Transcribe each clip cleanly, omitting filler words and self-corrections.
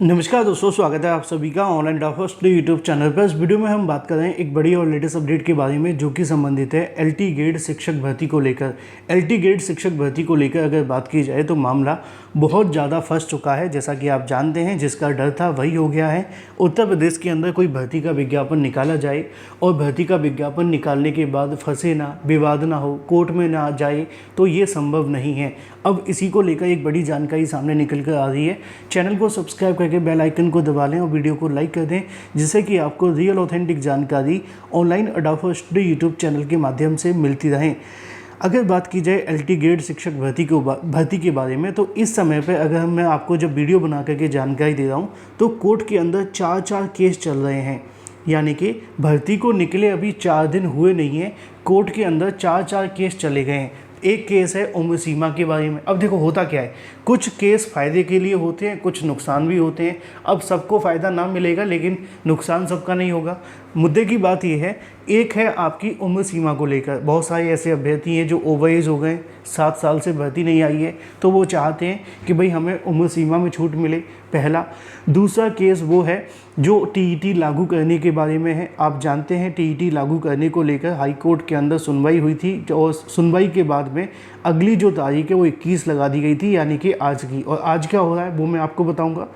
नमस्कार दोस्तों, स्वागत है आप सभी का online doctor study YouTube channel पर। इस वीडियो में हम बात कर रहे हैं एक बड़ी और लेटेस्ट अपडेट के बारे में जो कि संबंधित है एलटी ग्रेड शिक्षक भर्ती को लेकर। एलटी ग्रेड शिक्षक भर्ती को लेकर अगर बात की जाए तो मामला बहुत ज़्यादा फंस चुका है। जैसा कि आप जानते हैं, जिसका डर था वही हो गया है। उत्तर प्रदेश के अंदर कोई भर्ती का विज्ञापन निकाला जाए और भर्ती का विज्ञापन निकालने के बाद फंसे ना, विवाद ना हो, कोर्ट में ना जाए, तो ये संभव नहीं है। अब इसी को लेकर एक बड़ी जानकारी सामने निकल कर आ रही है। चैनल को सब्सक्राइब करके बेल आइकन को दबा लें और वीडियो को लाइक कर दें, जिससे कि आपको रियल ऑथेंटिक जानकारी online adopter study YouTube channel के माध्यम से मिलती रहे। अगर बात की जाए एलटी ग्रेड शिक्षक भर्ती के बारे में, तो इस समय पे अगर मैं आपको जब वीडियो बना करके जानकारी दे रहा हूँ तो कोर्ट के अंदर 4 केस चल रहे हैं। यानी कि भर्ती को निकले अभी 4 दिन हुए नहीं हैं, कोर्ट के अंदर 4 केस चले गए हैं। एक केस है उम्र सीमा के बारे में। अब देखो होता क्या है, कुछ केस फ़ायदे के लिए होते हैं, कुछ नुकसान भी होते हैं। अब सबको फ़ायदा ना मिलेगा, लेकिन नुकसान सबका नहीं होगा। मुद्दे की बात यह है, एक है आपकी उम्र सीमा को लेकर। बहुत सारे ऐसे अभ्यर्थी हैं जो ओवर एज हो गए, 7 साल से भर्ती नहीं आई है, तो वो चाहते हैं कि भाई हमें उम्र सीमा में छूट मिले, पहला। दूसरा केस वो है जो टीईटी लागू करने के बारे में है। आप जानते हैं टीईटी लागू करने को लेकर हाई कोर्ट के अंदर सुनवाई हुई थी और सुनवाई के बाद में अगली जो तारीख है वो 21 लगा दी गई थी, यानी कि आज की। और आज क्या हो रहा है वो मैं आपको बताऊंगा।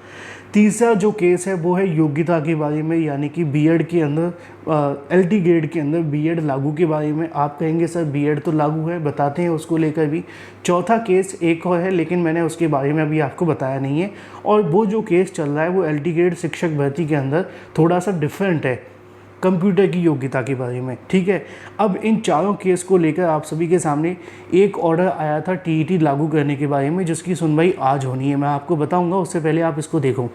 तीसरा जो केस है वो है योग्यता के बारे में, यानी कि बीएड के अंदर एलटी ग्रेड के अंदर बीएड लागू के बारे में। आप कहेंगे सर बीएड तो लागू है, बताते हैं उसको लेकर भी। चौथा केस एक और है, लेकिन मैंने उसके बारे में अभी आपको बताया नहीं है। और वो जो केस चल रहा है वो एलटी ग्रेड शिक्षक भर्ती के अंदर थोड़ा सा डिफरेंट है, कंप्यूटर की योग्यता के बारे में। ठीक है, अब इन चारों केस को लेकर आप सभी के सामने एक ऑर्डर आया था टीईटी लागू करने के बारे में, जिसकी सुनवाई आज होनी है। मैं आपको बताऊंगा, उससे पहले आप इसको देखो।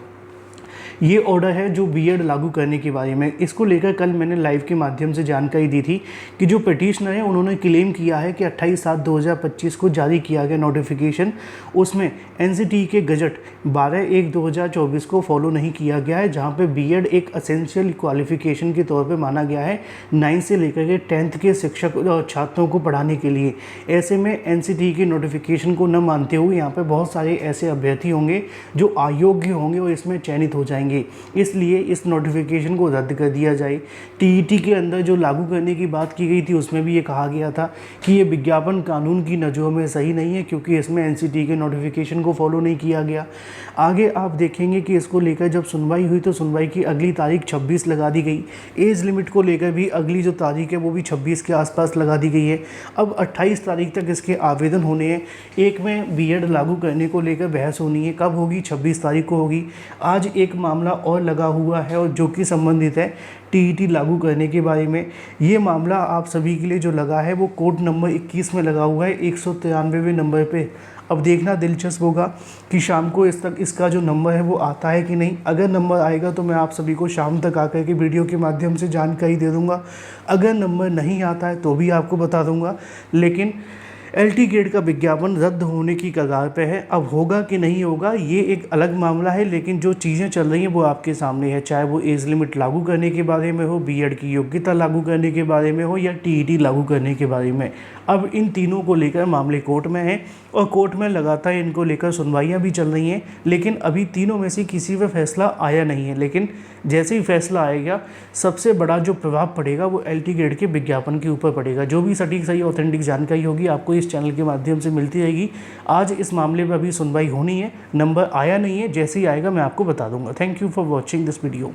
ये ऑर्डर है जो बीएड लागू करने के बारे में। इसको लेकर कल मैंने लाइव के माध्यम से जानकारी दी थी कि जो पिटिशनर है उन्होंने क्लेम किया है कि 28/7/2025 को जारी किया गया नोटिफिकेशन, उसमें एनसीटी के गजट 12/1/2024 को फॉलो नहीं किया गया है, जहाँ पे बीएड एक असेंशियल क्वालिफिकेशन के तौर पे माना गया है 9 से लेकर के 10th के शिक्षक और छात्रों को पढ़ाने के लिए। ऐसे में एनसीटी के नोटिफिकेशन को न मानते हुए यहाँ पे बहुत सारे ऐसे अभ्यर्थी होंगे जो अयोग्य होंगे और इसमें चयनित हो जाएंगे। इसलिए इस नोटिफिकेशन को रद्द कर दिया जाए। टीईटी के अंदर जो लागू करने की बात की गई थी उसमें भी ये कहा गया था कि ये विज्ञापन कानून की नज़रों में सही नहीं है, क्योंकि इसमें एनसीटी के नोटिफिकेशन को फॉलो नहीं किया गया। आगे आप देखेंगे कि इसको लेकर जब सुनवाई हुई तो सुनवाई की अगली तारीख 26 लगा दी गई। एज लिमिट को लेकर भी अगली जो तारीख है वो भी 26 के आसपास लगा दी गई है। अब 28 तारीख तक इसके आवेदन होने हैं। एक में बीएड लागू करने को लेकर बहस होनी है, कब होगी? 26 तारीख को होगी। आज एक मामला और लगा हुआ है और जो कि संबंधित है टीईटी लागू करने के बारे में। ये मामला आप सभी के लिए जो लगा है वो कोर्ट नंबर 21 में लगा हुआ है, 193वें नंबर पे। अब देखना दिलचस्प होगा कि शाम को इस तक इसका जो नंबर है वो आता है कि नहीं। अगर नंबर आएगा तो मैं आप सभी को शाम तक आकर के वीडियो के माध्यम से जानकारी दे दूँगा। अगर नंबर नहीं आता है तो भी आपको बता दूँगा। लेकिन एलटी ग्रेड का विज्ञापन रद्द होने की कगार पे है। अब होगा कि नहीं होगा ये एक अलग मामला है, लेकिन जो चीज़ें चल रही हैं वो आपके सामने है। चाहे वो एज लिमिट लागू करने के बारे में हो, बीएड की योग्यता लागू करने के बारे में हो, या टीईटी लागू करने के बारे में। अब इन तीनों को लेकर मामले कोर्ट में हैं और कोर्ट में लगातार इनको लेकर सुनवाइयाँ भी चल रही हैं, लेकिन अभी तीनों में से किसी पर फैसला आया नहीं है। लेकिन जैसे ही फैसला आएगा, सबसे बड़ा जो प्रभाव पड़ेगा वो एलटी ग्रेड के विज्ञापन के ऊपर पड़ेगा। जो भी सटीक सही ऑथेंटिक जानकारी होगी आपको इस चैनल के माध्यम से मिलती रहेगी। आज इस मामले पर अभी सुनवाई होनी है, नंबर आया नहीं है, जैसे ही आएगा मैं आपको बता दूंगा। Thank you for watching this video.